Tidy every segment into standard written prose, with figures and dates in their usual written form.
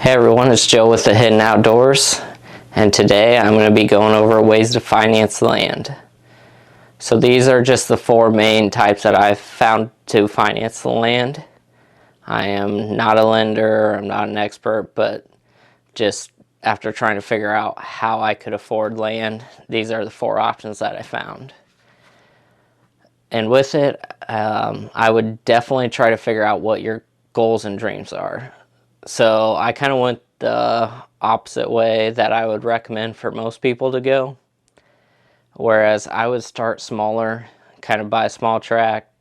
Hey everyone, it's Joe with the Hidden Outdoors, and today I'm going to be going over ways to finance land. So these are just the four main types that I've found to finance the land. I am not a lender, I'm not an expert, but just after trying to figure out how I could afford land, these are the four options that I found. And with it, I would definitely try to figure out what your goals and dreams are. So I kind of went the opposite way that I would recommend for most people to go. Whereas I would start smaller, kind of buy a small tract,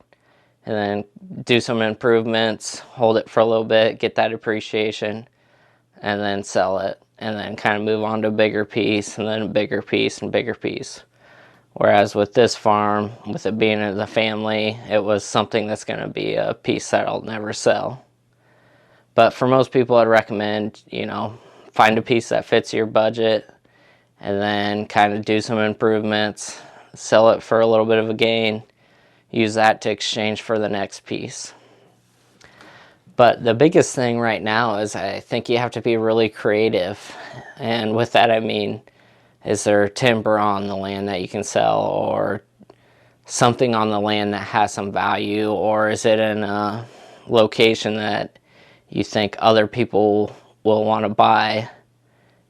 and then do some improvements, hold it for a little bit, get that appreciation, and then sell it. And then kind of move on to a bigger piece, and then a bigger piece, and bigger piece. Whereas with this farm, with it being in the family, it was something that's going to be a piece that I'll never sell. But for most people, I'd recommend, find a piece that fits your budget and then kind of do some improvements, sell it for a little bit of a gain, use that to exchange for the next piece. But the biggest thing right now is I think you have to be really creative. And with that, I mean, is there timber on the land that you can sell, or something on the land that has some value, or is it in a location that you think other people will want to buy,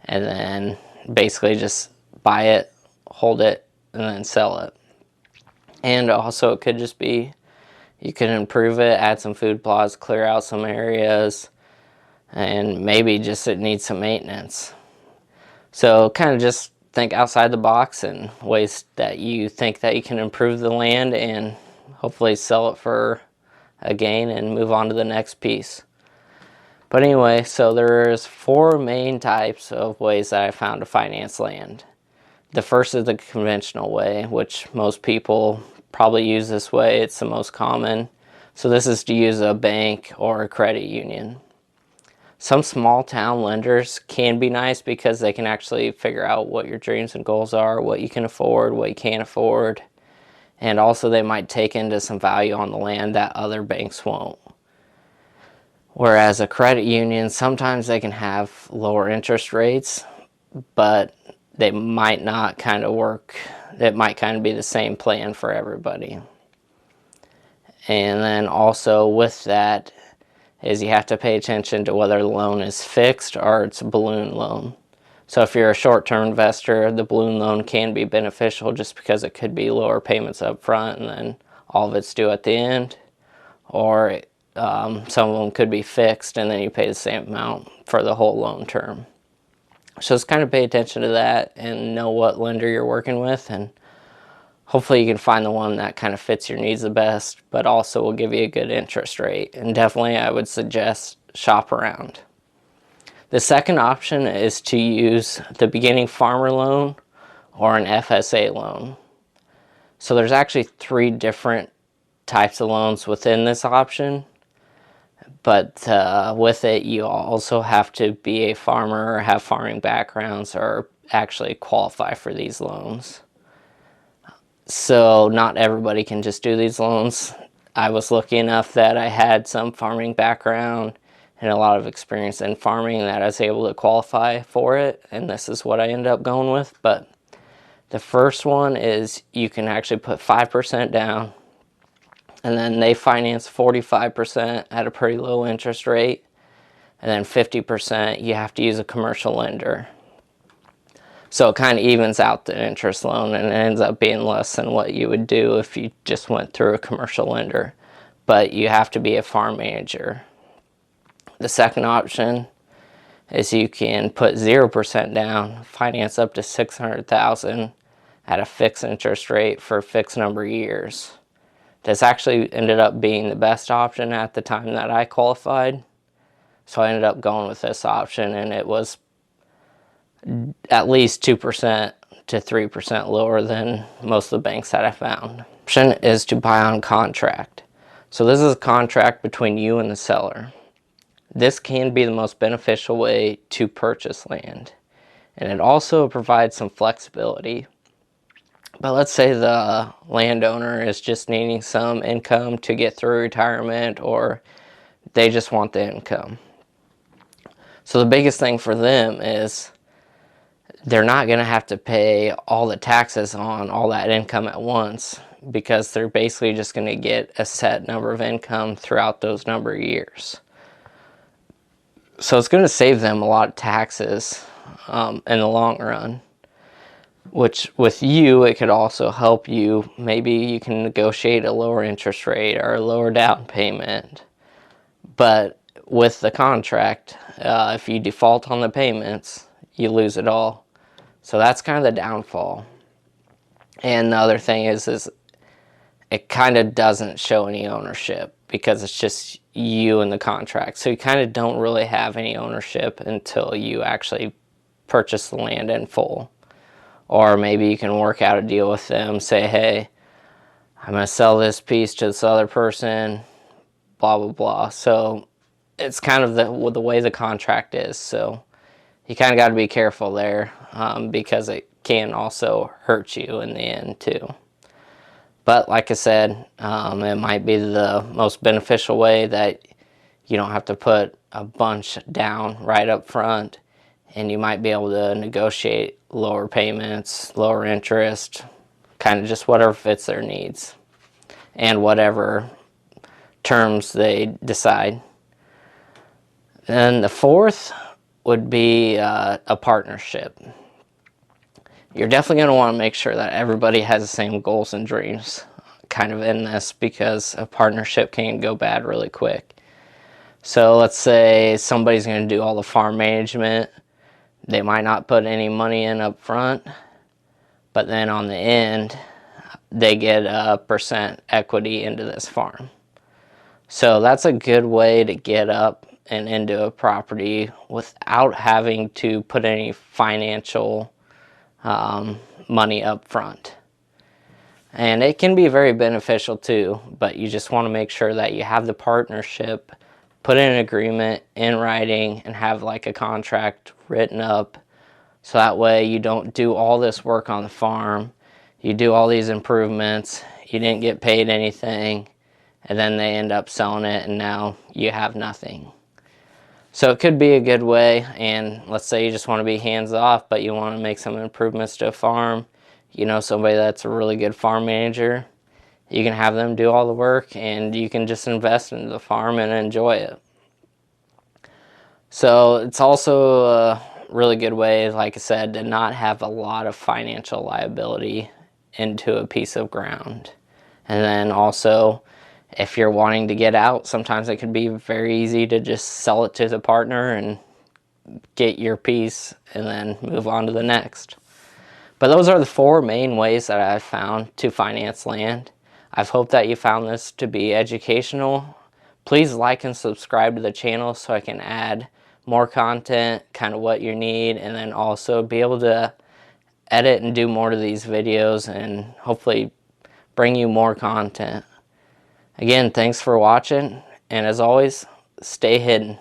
and then basically just buy it, hold it, and then sell it. And also it could just be, you can improve it, add some food plots, clear out some areas, and maybe just it needs some maintenance. So kind of just think outside the box and ways that you think that you can improve the land and hopefully sell it for a gain and move on to the next piece. But anyway, so there's four main types of ways that I found to finance land. The first is the conventional way, which most people probably use this way. It's the most common. So this is to use a bank or a credit union. Some small town lenders can be nice because they can actually figure out what your dreams and goals are, what you can afford, what you can't afford. And also they might take into some value on the land that other banks won't. Whereas a credit union, sometimes they can have lower interest rates, but they might not kind of work. It might kind of be the same plan for everybody. And then also with that is you have to pay attention to whether the loan is fixed or it's a balloon loan. So if you're a short-term investor, the balloon loan can be beneficial just because it could be lower payments up front and then all of it's due at the end. Or some of them could be fixed and then you pay the same amount for the whole loan term. So just kind of pay attention to that and know what lender you're working with, and hopefully you can find the one that kind of fits your needs the best, but also will give you a good interest rate. And definitely I would suggest shop around. The second option is to use the beginning farmer loan or an FSA loan. So there's actually three different types of loans within this option. But with it, you also have to be a farmer or have farming backgrounds or actually qualify for these loans. So not everybody can just do these loans. I was lucky enough that I had some farming background and a lot of experience in farming that I was able to qualify for it, and this is what I ended up going with. But the first one is you can actually put 5% down, and then they finance 45% at a pretty low interest rate, and then 50% you have to use a commercial lender. So it kind of evens out the interest loan and it ends up being less than what you would do if you just went through a commercial lender. But you have to be a farm manager. The second option is you can put 0% down, finance up to $600,000 at a fixed interest rate for a fixed number of years. This actually ended up being the best option at the time that I qualified. So I ended up going with this option, and it was at least 2% to 3% lower than most of the banks that I found. Option is to buy on contract. So this is a contract between you and the seller. This can be the most beneficial way to purchase land, and it also provides some flexibility. But let's say the landowner is just needing some income to get through retirement, or they just want the income. So the biggest thing for them is they're not going to have to pay all the taxes on all that income at once, because they're basically just going to get a set number of income throughout those number of years. So it's going to save them a lot of taxes in the long run, which with you, it could also help you. Maybe you can negotiate a lower interest rate or a lower down payment. But with the contract, if you default on the payments, you lose it all. So that's kind of the downfall. And the other thing is it kind of doesn't show any ownership, because it's just you and the contract. So you kind of don't really have any ownership until you actually purchase the land in full. Or maybe you can work out a deal with them, say, hey, I'm going to sell this piece to this other person, blah, blah, blah. So it's kind of the way the contract is. So you kind of got to be careful there, because it can also hurt you in the end too. But like I said, it might be the most beneficial way, that you don't have to put a bunch down right up front, and you might be able to negotiate lower payments, lower interest, kind of just whatever fits their needs and whatever terms they decide. Then the fourth would be a partnership. You're definitely going to want to make sure that everybody has the same goals and dreams kind of in this, because a partnership can go bad really quick. So let's say somebody's going to do all the farm management. They might not put any money in up front, but then on the end, they get a percent equity into this farm. So that's a good way to get up and into a property without having to put any financial money up front. And it can be very beneficial too, but you just want to make sure that you have the partnership, put in an agreement in writing, and have like a contract written up, so that way you don't do all this work on the farm, you do all these improvements, you didn't get paid anything, and then they end up selling it and now you have nothing. So it could be a good way. And let's say you just want to be hands off, but you want to make some improvements to a farm. You know somebody that's a really good farm manager, you can have them do all the work, and you can just invest into the farm and enjoy it. So it's also a really good way, like I said, to not have a lot of financial liability into a piece of ground. And then also, if you're wanting to get out, sometimes it can be very easy to just sell it to the partner and get your piece and then move on to the next. But those are the four main ways that I've found to finance land. I've hoped that you found this to be educational. Please like and subscribe to the channel so I can add more content, kind of what you need, and then also be able to edit and do more of these videos and hopefully bring you more content. Again, thanks for watching, and as always, stay hidden.